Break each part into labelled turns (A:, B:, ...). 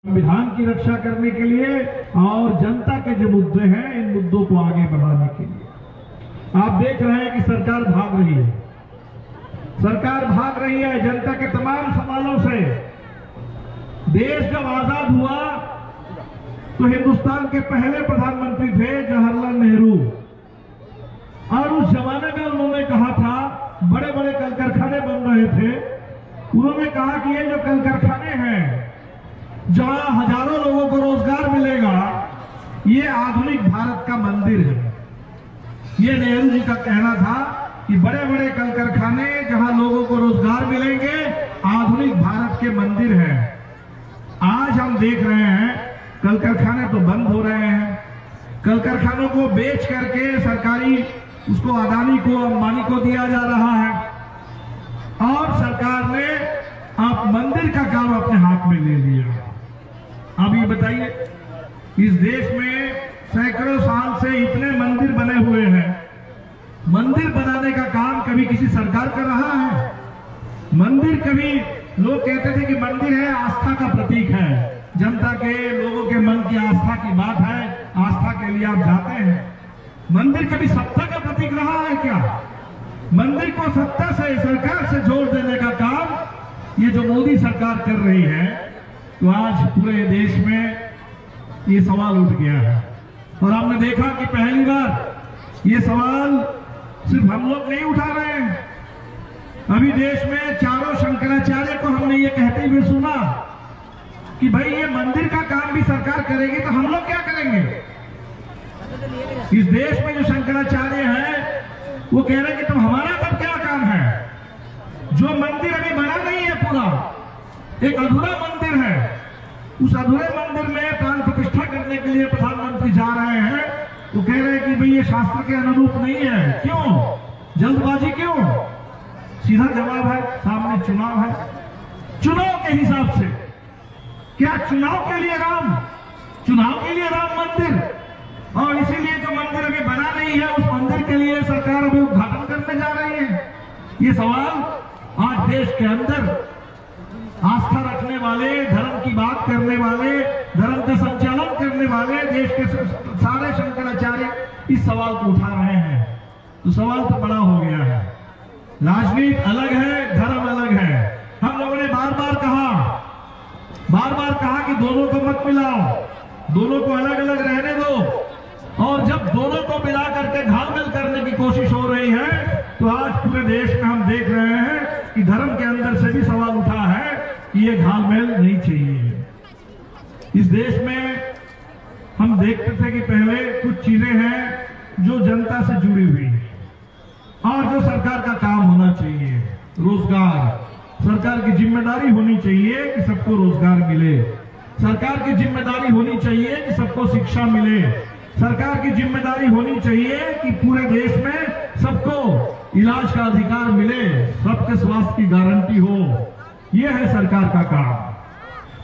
A: संविधान की रक्षा करने के लिए और जनता के जो मुद्दे हैं इन मुद्दों को आगे बढ़ाने के लिए आप देख रहे हैं कि सरकार भाग रही है। सरकार भाग रही है जनता के तमाम सवालों से। देश जब आजाद हुआ तो हिंदुस्तान के पहले प्रधानमंत्री थे जवाहरलाल नेहरू, और उस जमाने में उन्होंने कहा था, बड़े बड़े कल कारखाने बन रहे थे, उन्होंने कहा कि ये जो कल कारखाने हैं जहां हजारों लोगों को रोजगार मिलेगा, ये आधुनिक भारत का मंदिर है। ये नेहरू जी का कहना था कि बड़े बड़े कल कारखाने जहां लोगों को रोजगार मिलेंगे, आधुनिक भारत के मंदिर है। आज हम देख रहे हैं कल कारखाने तो बंद हो रहे हैं। कल कारखानों को बेच करके सरकारी उसको अदानी को, अंबानी को दिया जा रहा है, और सरकार ने आप मंदिर का काम अपने हाथ में ले लिया। अब ये बताइए, इस देश में सैकड़ों साल से इतने मंदिर बने हुए हैं, मंदिर बनाने का काम कभी किसी सरकार कर रहा है? मंदिर कभी लोग कहते थे कि मंदिर है, आस्था का प्रतीक है, जनता के लोगों के मन की आस्था की बात है, आस्था के लिए आप जाते हैं। मंदिर कभी सत्ता का प्रतीक रहा है क्या? मंदिर को सत्ता से, सरकार से जोड़ देने का काम ये जो मोदी सरकार कर रही है, तो आज पूरे देश में ये सवाल उठ गया है। और आपने देखा कि पहली बार ये सवाल सिर्फ हम लोग नहीं उठा रहे हैं। अभी देश में चारों शंकराचार्य को हमने ये कहते हुए सुना कि भाई ये मंदिर का काम भी सरकार करेगी तो हम लोग क्या करेंगे। इस देश में जो शंकराचार्य हैं वो कह रहे हैं कि तुम हमारा तब क्या काम है। जो मंदिर अभी बना नहीं है, पूरा एक अधूरा मंदिर है, उस अधूरे मंदिर में प्राण प्रतिष्ठा करने के लिए प्रधानमंत्री जा रहे हैं, तो कह रहे हैं कि भाई ये शास्त्र के अनुरूप नहीं है। क्यों? जल्दबाजी क्यों? सीधा जवाब है, सामने चुनाव है। चुनाव के हिसाब से क्या चुनाव के लिए राम, चुनाव के लिए राम मंदिर, और इसीलिए जो मंदिर अभी बना नहीं है उस मंदिर के लिए सरकार अभी उद्घाटन करने जा रही है। ये सवाल आज देश के अंदर आस्था रखने वाले, धर्म की बात करने वाले, धर्म का संचालन करने वाले देश के सारे शंकराचार्य इस सवाल को उठा रहे हैं। तो सवाल तो बड़ा हो गया है। राजनीति अलग है, धर्म अलग है। हम लोगों ने बार बार कहा कि दोनों को मत मिलाओ, दोनों को अलग अलग रहने दो। और जब दोनों को मिला करके घालमेल करने की कोशिश हो रही है, तो आज पूरे देश में हम देख रहे हैं कि धर्म के अंदर से भी सवाल उठा है कि ये घालमेल नहीं चाहिए। इस देश में हम देखते थे कि पहले कुछ चीजें हैं जो जनता से जुड़ी हुई है और जो सरकार का काम होना चाहिए। रोजगार, सरकार की जिम्मेदारी होनी चाहिए कि सबको रोजगार मिले। सरकार की जिम्मेदारी होनी चाहिए कि सबको शिक्षा मिले। सरकार की जिम्मेदारी होनी चाहिए कि पूरे देश में सबको इलाज का अधिकार मिले, सबके स्वास्थ्य की गारंटी हो। यह है सरकार का काम।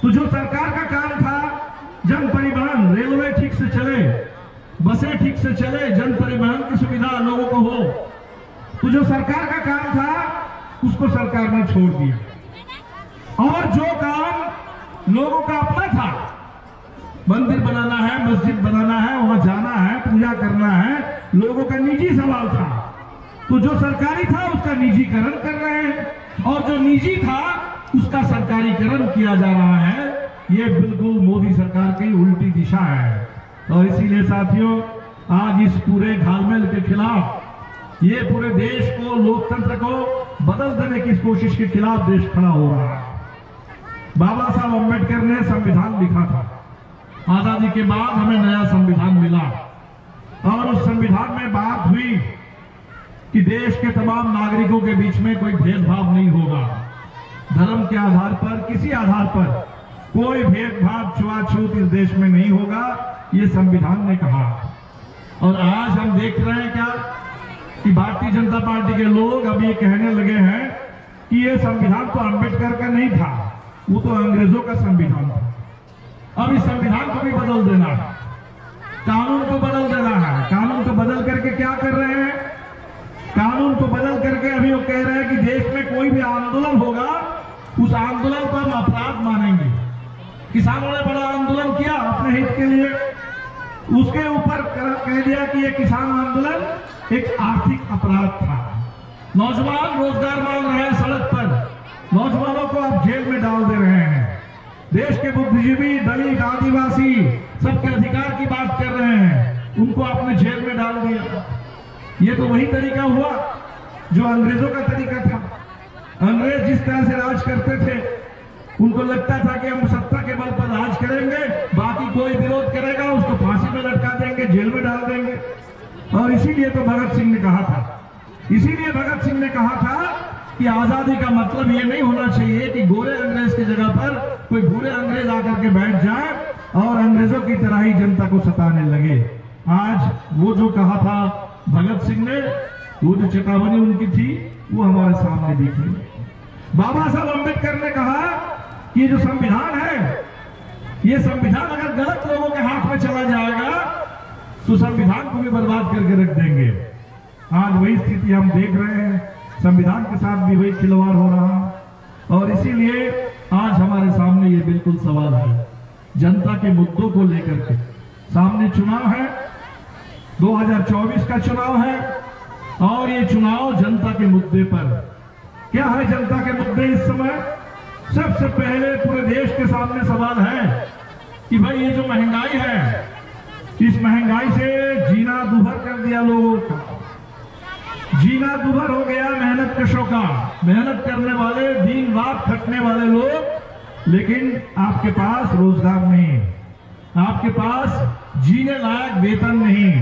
A: तो जो सरकार का काम था, जन परिवहन, रेलवे ठीक से चले, बसें ठीक से चले, जन परिवहन की सुविधा लोगों को हो, तो जो सरकार का काम था उसको सरकार ने छोड़ दिया। और जो काम लोगों का अपना था, मंदिर बनाना है, मस्जिद बनाना है, वहां जाना है, पूजा करना है, लोगों का निजी सवाल था, तो जो सरकारी था उसका निजीकरण कर रहे हैं, और जो निजी था उसका सरकारीकरण किया जा रहा है। ये बिल्कुल मोदी सरकार की उल्टी दिशा है। और इसीलिए साथियों, आज इस पूरे घालमेल के खिलाफ, ये पूरे देश को, लोकतंत्र को बदल देने की कोशिश के खिलाफ देश खड़ा हो रहा है। बाबा साहब अम्बेडकर ने संविधान लिखा था। आजादी के बाद हमें नया संविधान मिला, और उस संविधान में बात हुई कि देश के तमाम नागरिकों के बीच में कोई भेदभाव नहीं होगा। धर्म के आधार पर, किसी आधार पर कोई भेदभाव, छुआछूत इस देश में नहीं होगा, ये संविधान ने कहा। और आज हम देख रहे हैं क्या कि भारतीय जनता पार्टी के लोग अब ये कहने लगे हैं कि ये संविधान तो अम्बेडकर का नहीं था, वो तो अंग्रेजों का संविधान था। अब इस संविधान को भी बदल देना है, कानून को बदल देना है। कानून को बदल करके क्या कर रहे हैं? कानून को बदल करके अभी वो कह रहे हैं कि देश में कोई भी आंदोलन होगा, उस आंदोलन को हम अपराध मानेंगे। किसानों ने बड़ा आंदोलन किया अपने हित के लिए, उसके ऊपर कह दिया कि ये किसान आंदोलन एक आर्थिक अपराध था। नौजवान रोजगार मांग रहे हैं सड़क पर, नौजवानों को आप जेल में डाल दे रहे हैं। देश के बुद्धिजीवी, दलित, आदिवासी सबके अधिकार की बात कर रहे हैं, उनको आपने जेल में डाल दिया। ये तो वही तरीका हुआ जो अंग्रेजों का तरीका था। अंग्रेज जिस तरह से राज करते थे, उनको लगता था कि हम सत्ता के बल पर राज करेंगे, बाकी कोई विरोध करेगा उसको फांसी में लटका देंगे, जेल में डाल देंगे। और इसीलिए तो भगत सिंह ने कहा था, इसीलिए भगत सिंह ने कहा था कि आजादी का मतलब ये नहीं होना चाहिए कि गोरे अंग्रेज की जगह पर कोई भूरे अंग्रेज आकर के बैठ जाए और अंग्रेजों की तरह ही जनता को सताने लगे। आज वो जो कहा था भगत सिंह ने, वो जो चेतावनी उनकी थी, वो हमारे सामने दिख रही है। बाबा साहब अम्बेडकर ने कहा कि ये जो संविधान है, ये संविधान अगर गलत लोगों के हाथ में चला जाएगा तो संविधान को भी बर्बाद करके रख देंगे। आज वही स्थिति हम देख रहे हैं, संविधान के साथ भी वही खिलवाड़ हो रहा है। और इसीलिए आज हमारे सामने ये बिल्कुल सवाल है, जनता के मुद्दों को लेकर के। सामने चुनाव है, 2024 का चुनाव है, और ये चुनाव जनता के मुद्दे पर। क्या है जनता के मुद्दे इस समय? सबसे पहले पूरे देश के सामने सवाल है कि भाई ये जो महंगाई है, इस महंगाई से जीना दूभर कर दिया लोगों का, जीना दूभर हो गया मेहनत कशों का, मेहनत करने वाले, दिन रात खटने वाले लोग, लेकिन आपके पास रोजगार नहीं, आपके पास जीने लायक वेतन नहीं,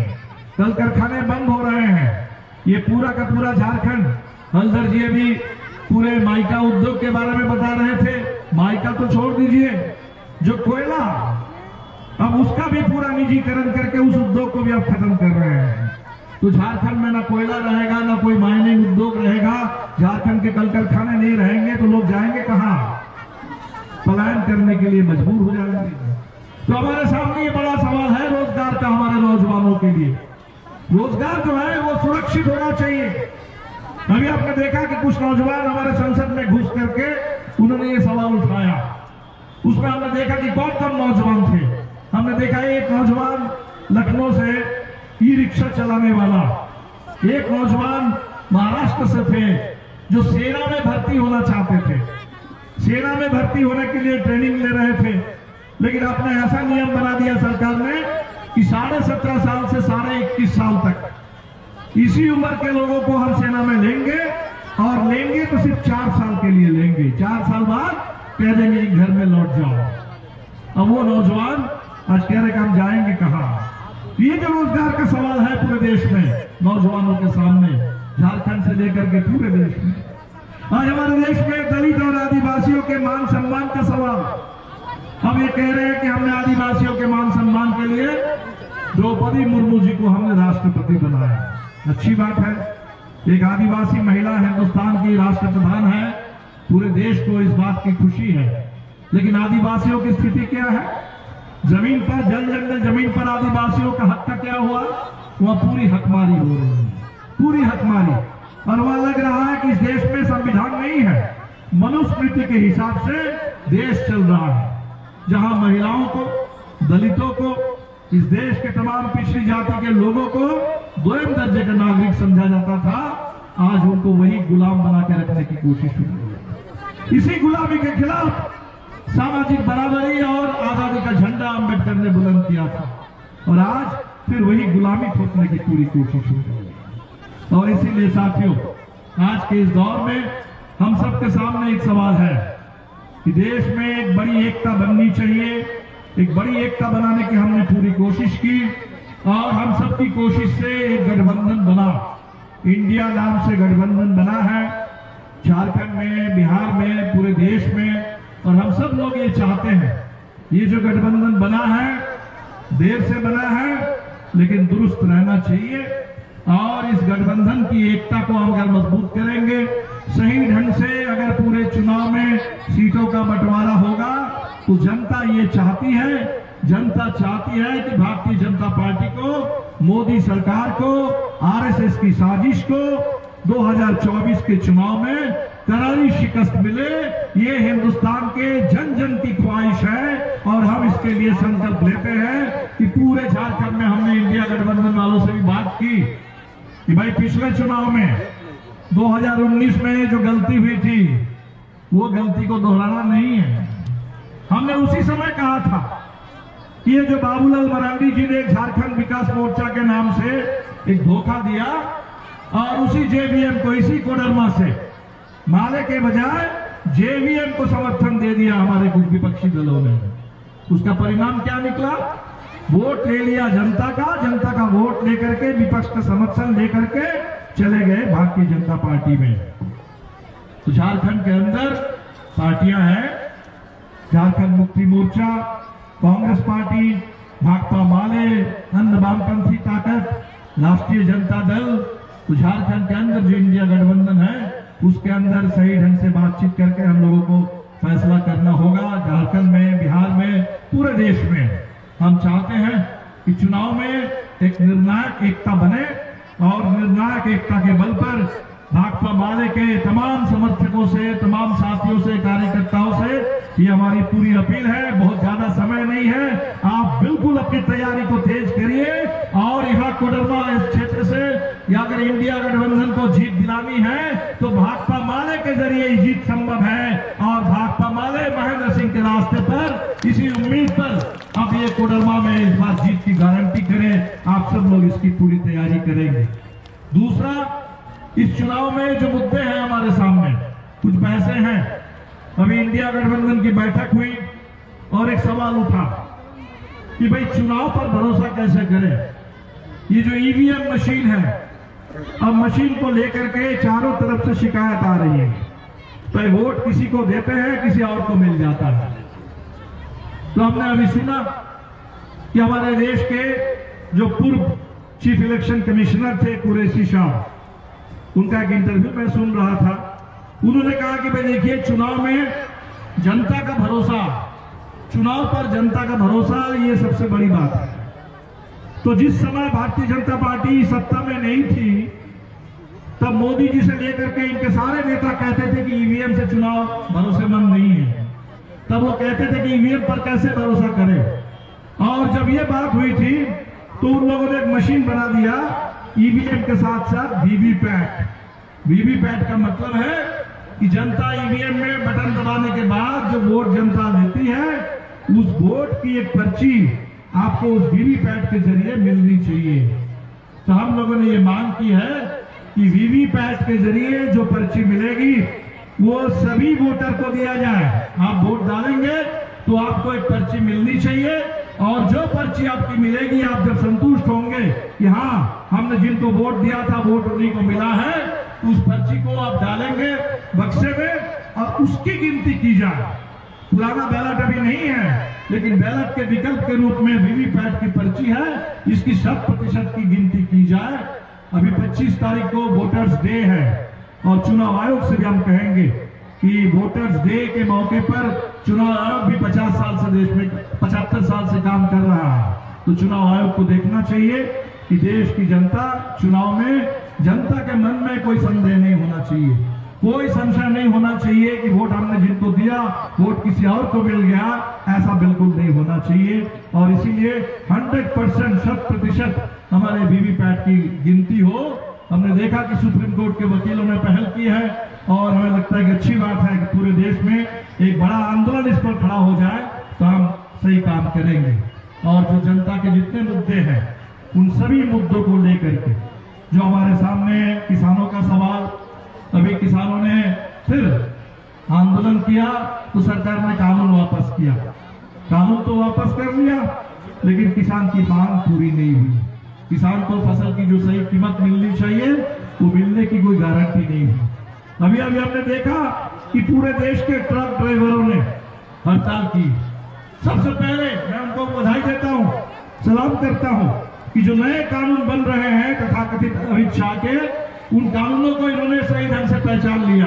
A: कल कारखाने बंद हो रहे हैं। ये पूरा का पूरा झारखंड, हलधर जी अभी पूरे माइका उद्योग के बारे में बता रहे थे। माइका तो छोड़ दीजिए, जो कोयला, अब उसका भी पूरा निजीकरण करके उस उद्योग को भी अब खत्म कर रहे हैं। तो झारखंड में ना कोयला रहेगा, ना कोई माइनिंग उद्योग रहेगा, झारखंड के कल कारखाने नहीं रहेंगे तो लोग जाएंगे कहां? पलायन करने के लिए मजबूर हो जाएंगे। तो हमारे सामने ये बड़ा सवाल है रोजगार का, हमारे नौजवानों के लिए। रोजगार जो है वो सुरक्षित होना चाहिए। अभी आपने देखा कि कुछ नौजवान हमारे संसद में घुस करके उन्होंने ये सवाल उठाया। उसमें हमने देखा कि कौन कौन नौजवान थे। हमने देखा एक नौजवान लखनऊ से ई रिक्शा चलाने वाला, एक नौजवान महाराष्ट्र से थे जो सेना में भर्ती होना चाहते थे, सेना में भर्ती होने के लिए ट्रेनिंग ले रहे थे। लेकिन आपने ऐसा नियम बना दिया सरकार ने कि 17.5 साल से 21 साल तक इसी उम्र के लोगों को हम सेना में लेंगे, और लेंगे तो सिर्फ 4 साल के लिए लेंगे। 4 साल बाद कह देंगे कि घर में लौट जाओ। अब वो नौजवान आज कह रहे कि हम जाएंगे कहां? ये जो रोजगार का सवाल है पूरे देश में नौजवानों के सामने, झारखंड से लेकर के पूरे देश में। आज हमारे देश में दलित और आदिवासियों के मान सम्मान का सवाल। हम ये कह रहे हैं कि हमने आदिवासियों के मान सम्मान के लिए द्रौपदी मुर्मू जी को हमने राष्ट्रपति बनाया। अच्छी बात है, एक आदिवासी महिला हिंदुस्तान की राष्ट्रप्रधान है, पूरे देश को इस बात की खुशी है। लेकिन आदिवासियों की स्थिति क्या है? जमीन पर, जल जंगल जमीन पर आदिवासियों का हक का क्या हुआ? वह पूरी हकमारी हो रही है, पूरी हकमारी। और वह लग रहा है कि इस देश में संविधान नहीं है, मनुस्मृति के हिसाब से देश चल रहा है, जहां महिलाओं को, दलितों को, इस देश के तमाम पिछड़ी जाति के लोगों को दोयम दर्जे का नागरिक समझा जाता था, आज उनको वही गुलाम बना के रखने की कोशिश हो रही है। इसी गुलामी के खिलाफ सामाजिक बराबरी और आजादी का झंडा अम्बेडकर ने बुलंद किया था, और आज फिर वही गुलामी थोपने की पूरी कोशिश हो रही है। और इसीलिए साथियों, आज के इस दौर में हम सबके सामने एक सवाल है कि देश में एक बड़ी एकता बननी चाहिए। एक बड़ी एकता बनाने की हमने पूरी कोशिश की, और हम सबकी कोशिश से एक गठबंधन बना, इंडिया नाम से गठबंधन बना है, झारखंड में, बिहार में, पूरे देश में। और हम सब लोग ये चाहते हैं, ये जो गठबंधन बना है, देर से बना है लेकिन दुरुस्त रहना चाहिए। और इस गठबंधन की एकता को हम अगर मजबूत करेंगे, सही ढंग से अगर पूरे चुनाव में सीटों का बंटवारा होगा, तो जनता ये चाहती है, जनता चाहती है कि भारतीय जनता पार्टी को, मोदी सरकार को, आरएसएस की साजिश को 2024 के चुनाव में करारी शिकस्त मिले, ये हिंदुस्तान के जन जन की ख्वाहिश है। और हम इसके लिए संकल्प लेते हैं कि पूरे झारखंड में हमने इंडिया गठबंधन वालों से भी बात की कि भाई पिछले चुनाव में 2019 में जो गलती हुई थी वो गलती को दोहराना नहीं है। हमने उसी समय कहा था कि ये जो बाबूलाल मरांडी जी ने झारखंड विकास मोर्चा के नाम से एक धोखा दिया और उसी जेवीएम को, इसी कोडरमा से माले के बजाय जेवीएम को समर्थन दे दिया हमारे कुछ विपक्षी दलों ने। उसका परिणाम क्या निकला? वोट ले लिया जनता का वोट लेकर के, विपक्ष का समर्थन लेकर के चले गए भारतीय जनता पार्टी में। तो झारखंड के अंदर पार्टियां हैं, झारखंड मुक्ति मोर्चा, कांग्रेस पार्टी, भाकपा माले, अन्य वामपंथी ताकत, राष्ट्रीय जनता दल। तो झारखंड के अंदर जो इंडिया गठबंधन है उसके अंदर सही ढंग से बातचीत करके हम लोगों को फैसला करना होगा। झारखंड में, बिहार में, पूरे देश में हम चाहते हैं कि चुनाव में एक निर्णायक एकता बने और निर्णायक एकता के बल पर भाकपा माले के तमाम समर्थकों से, तमाम साथियों से, कार्यकर्ताओं से ये हमारी पूरी अपील है। बहुत ज्यादा समय नहीं है, आप बिल्कुल अपनी तैयारी को तेज करिए और यहाँ कोडरमा इस क्षेत्र से या अगर इंडिया गठबंधन को जीत दिलानी है तो भाकपा माले के जरिए ही जीत संभव है। और भाकपा माले महेंद्र सिंह के रास्ते पर, इसी उम्मीद पर अब ये कोडरमा में इस बार जीत की गारंटी करें। आप सब लोग इसकी पूरी तैयारी करेंगे। दूसरा, इस चुनाव में जो मुद्दे हैं हमारे सामने, कुछ बहसें हैं। अभी इंडिया गठबंधन की बैठक हुई और एक सवाल उठा कि भाई चुनाव पर भरोसा कैसे करें। ये जो ईवीएम मशीन है, अब मशीन को लेकर के चारों तरफ से शिकायत आ रही है। तो वोट किसी को देते हैं, किसी और को मिल जाता है। तो हमने अभी सुना कि हमारे देश के जो पूर्व चीफ इलेक्शन कमिश्नर थे कुरैशी साहब, उनका एक इंटरव्यू मैं सुन रहा था। उन्होंने कहा कि भाई देखिए, चुनाव में जनता का भरोसा, चुनाव पर जनता का भरोसा, ये सबसे बड़ी बात है। तो जिस समय भारतीय जनता पार्टी सत्ता में नहीं थी तब मोदी जी से लेकर के इनके सारे नेता कहते थे कि ईवीएम से चुनाव भरोसेमंद नहीं है। तब वो कहते थे कि ईवीएम पर कैसे भरोसा करें। और जब ये बात हुई थी तो उन लोगों ने एक मशीन बना दिया ईवीएम के साथ साथ वीवीपैट। वीवीपैट का मतलब है कि जनता ईवीएम में बटन दबाने के बाद जो वोट जनता देती है, उस वोट की एक पर्ची आपको उस वीवीपैट के जरिए मिलनी चाहिए। तो हम लोगों ने ये मांग की है कि वीवीपैट के जरिए जो पर्ची मिलेगी वो सभी वोटर को दिया जाए। आप वोट डालेंगे तो आपको एक पर्ची मिलनी चाहिए और जो पर्ची आपकी मिलेगी, आप जब संतुष्ट होंगे कि हाँ हमने जिनको वोट दिया था वोट उन्हीं को मिला है, उस पर्ची को आप डालेंगे बक्से में और उसकी गिनती की जाए। पुराना बैलेट अभी नहीं है, लेकिन बैलेट के विकल्प के रूप में वीवीपैट की पर्ची है, इसकी 100% की गिनती की जाए। अभी 25 तारीख को वोटर्स डे है और चुनाव आयोग से भी हम कहेंगे कि वोटर्स डे के मौके पर चुनाव आयोग भी 50 साल से देश में 75 साल से काम कर रहा है। तो चुनाव आयोग को देखना चाहिए कि देश की जनता, चुनाव में जनता के मन में कोई संदेह नहीं होना चाहिए, कोई संशय नहीं होना चाहिए कि वोट हमने जिनको दिया वोट किसी और को मिल गया, ऐसा बिल्कुल नहीं होना चाहिए। और इसीलिए 100%, 100% हमारे वीवीपैट की गिनती हो। हमने देखा कि सुप्रीम कोर्ट के वकीलों ने पहल की है और हमें लगता है कि अच्छी बात है कि पूरे देश में एक बड़ा आंदोलन इस पर खड़ा हो जाए तो हम सही काम करेंगे। और जो जनता के जितने मुद्दे हैं उन सभी मुद्दों को लेकर के जो हमारे सामने किसानों का सवाल, अभी किसानों ने फिर आंदोलन किया तो सरकार ने कानून वापस किया। कानून तो वापस कर लिया लेकिन किसान की मांग पूरी नहीं हुई। किसान को फसल की जो सही कीमत मिलनी चाहिए वो मिलने की कोई गारंटी नहीं है। अभी हमने देखा कि पूरे देश के ट्रक ड्राइवरों ने हड़ताल की। सबसे पहले मैं उनको बधाई देता हूं, सलाम करता हूं कि जो नए कानून बन रहे हैं तथाकथित अमित शाह के, उन कानूनों को इन्होंने सही ढंग से पहचान लिया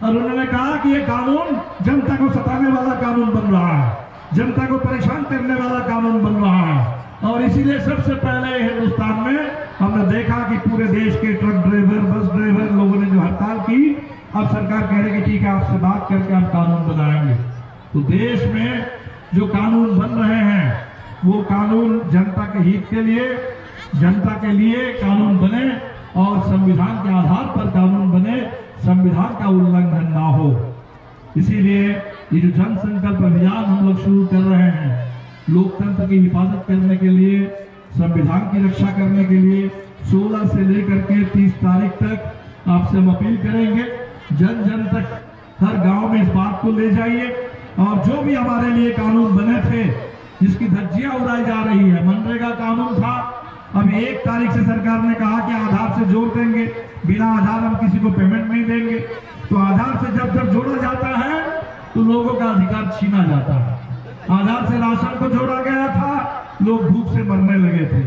A: और उन्होंने कहा कि ये कानून जनता को सताने वाला कानून बन रहा है, जनता को परेशान करने वाला कानून बन रहा है। और इसीलिए सबसे पहले हिंदुस्तान में हमने देखा कि पूरे देश के ट्रक ड्राइवर, बस ड्राइवर लोगों ने जो हड़ताल की, अब सरकार कह रही है कि ठीक है, आपसे बात करके हम कानून बनाएंगे। तो देश में जो कानून बन रहे हैं वो कानून जनता के हित के लिए, जनता के लिए कानून बने और संविधान के आधार पर कानून बने, संविधान का उल्लंघन ना हो। इसीलिए ये जो जन संकल्प अभियान हम लोग शुरू कर रहे हैं, लोकतंत्र की हिफाजत करने के लिए, संविधान की रक्षा करने के लिए 16 से लेकर के 30 तारीख तक आपसे हम अपील करेंगे, जन जन तक, हर गांव में इस बात को ले जाइए। और जो भी हमारे लिए कानून बने थे, जिसकी धज्जियां उड़ाई जा रही है, मनरेगा कानून था, अभी 1 तारीख से सरकार ने कहा कि आधार से जोड़ देंगे, बिना आधार हम किसी को पेमेंट नहीं देंगे। तो आधार से जब जब जोड़ा जाता है तो लोगों का अधिकार छीना जाता है। आधार से राशन को जोड़ा गया था, लोग भूख से मरने लगे थे।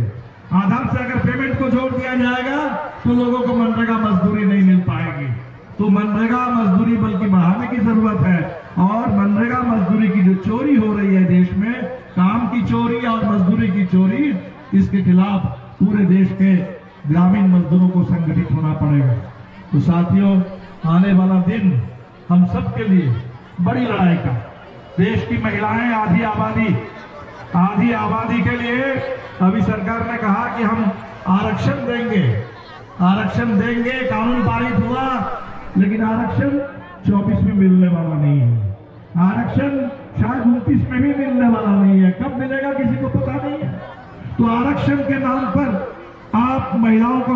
A: आधार से अगर पेमेंट को जोड़ दिया जाएगा तो लोगों को मनरेगा मजदूरी नहीं मिल पाएगी। तो मनरेगा मजदूरी बल्कि बढ़ाने की जरूरत है। और मनरेगा मजदूरी की जो चोरी हो रही है देश में, काम की चोरी और मजदूरी की चोरी, इसके खिलाफ पूरे देश के ग्रामीण मजदूरों को संगठित होना पड़ेगा। तो साथियों, आने वाला दिन हम सब के लिए बड़ी लड़ाई का, देश की महिलाएं आधी आबादी के लिए अभी सरकार ने कहा कि हम आरक्षण देंगे, कानून पारित हुआ, लेकिन आरक्षण 24 में मिलने वाला नहीं है। आरक्षण शायद 29 में भी मिलने वाला नहीं है। कब मिलेगा किसी को पता नहीं है। तो आरक्षण के नाम पर आप महिलाओं को